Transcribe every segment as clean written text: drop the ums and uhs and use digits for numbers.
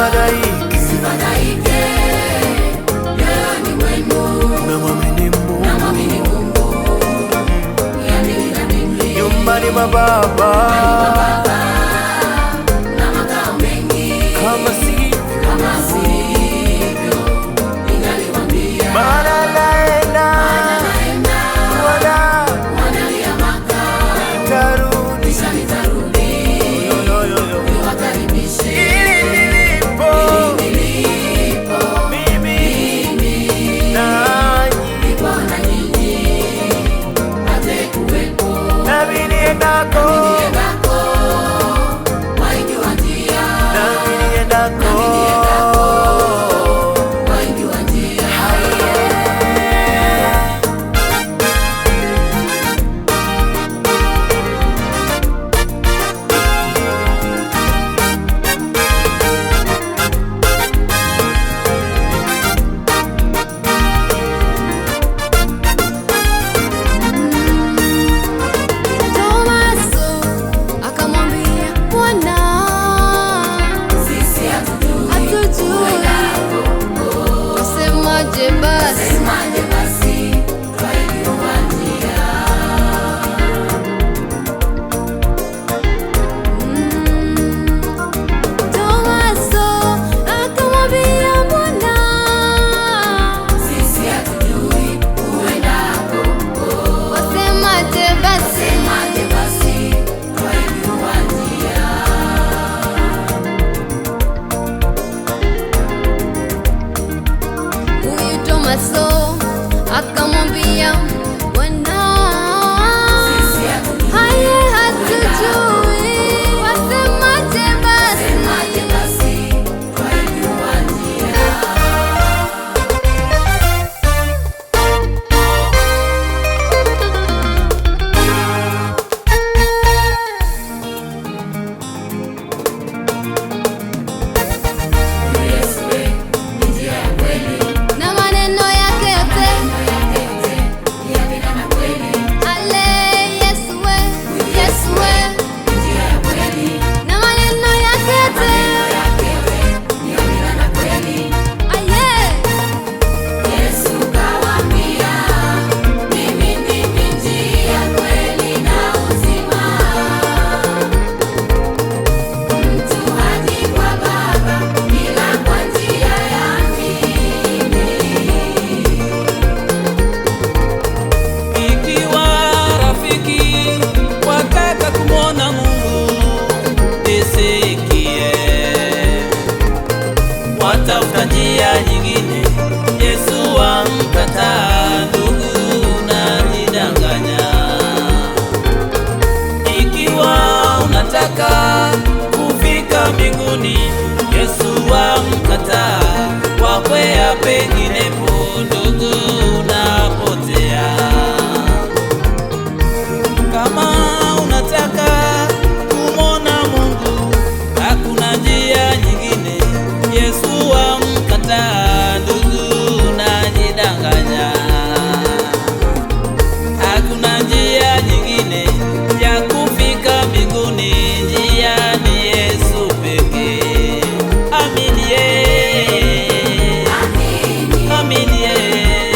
usifadhaike, moyoni mwenu namwamini Mungu, niamini na mimi. nyumbani mwa Baba na makao mengi, kama sivyo ningaliwaambia. maana naenda Wanalia Maka, nitarudi kisha nitarudi niwakaribishe. ili nilipo mimi nanyi, Nipo na nyinyi hata kuwepo. nami niendako, Waijua njia, nami niendako. waijua njia. Tomaso akamwambia Bwana, Sisi hatujui hatujui usemaje basi. semaje, basi twaijua njia. Tomaso akamwambia Bwana, Sisi hatujui uendako, wasemaje basi. semaje, basi twaijua njia. Huyu Tomaso akamwambia Bwana, Sisi hatujui haye hatujui, wasemaje basi. semaje, basi twaijua njia. Yesu ni njia ya kweli, Na maneno yake yote yamina na kweli. ale Yesu we, Yesu we. Njia ya kweli, Na maneno yake yote yamina na kweli. aye. Yesu kawaambia, mimi ndimi njia, kweli na uzima. Mtu haji kwa Baba ila kwa njia ya mimi. Ikiwa rafiki wataka kumwona Mungu, nisikie. Watafuta njia nyingine, Yesu wamkataa. Ndugu, unajidanganya. Ikiwa unataka kufika mbinguni, Yesu wamkataa. Wakwea penginepo, ndugu, unapotea. Kama unataka kumwona Mungu, hakuna njia nyingine, Yesu wamkataa. Ndugu, unajidanganya. Hakuna njia nyingine ya kufika mbinguni, njia ni Yesu pekee. Amini yeye, amini yeye,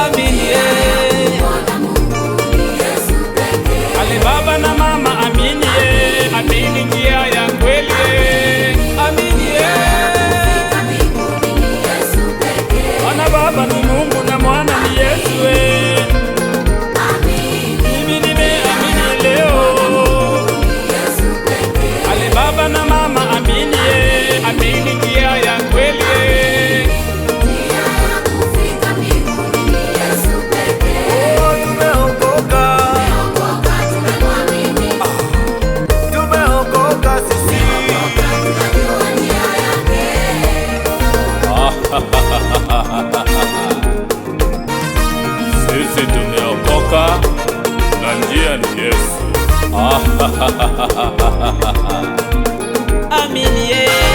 amini yeye. Bwana Mungu ni Yesu pekee. Ale baba na mama aminie, amini njia ya kweli. Amini yeye. Mbinguni ni Yesu pekee. Mwana baba ni Mungu na mwana ni Yesu. Mimi nimeamini leo. Yesu pekee. Ale baba na mama aminie, amini njia ya kweli. Njia ya kufika mbinguni ni Yesu pekee. Oh, tumeokoka, Okoka, tumemwamini. tumeokoka sisi. Tunajua njia yake. Sisi tumeokoka na njia ni Yesu. Amini yeye.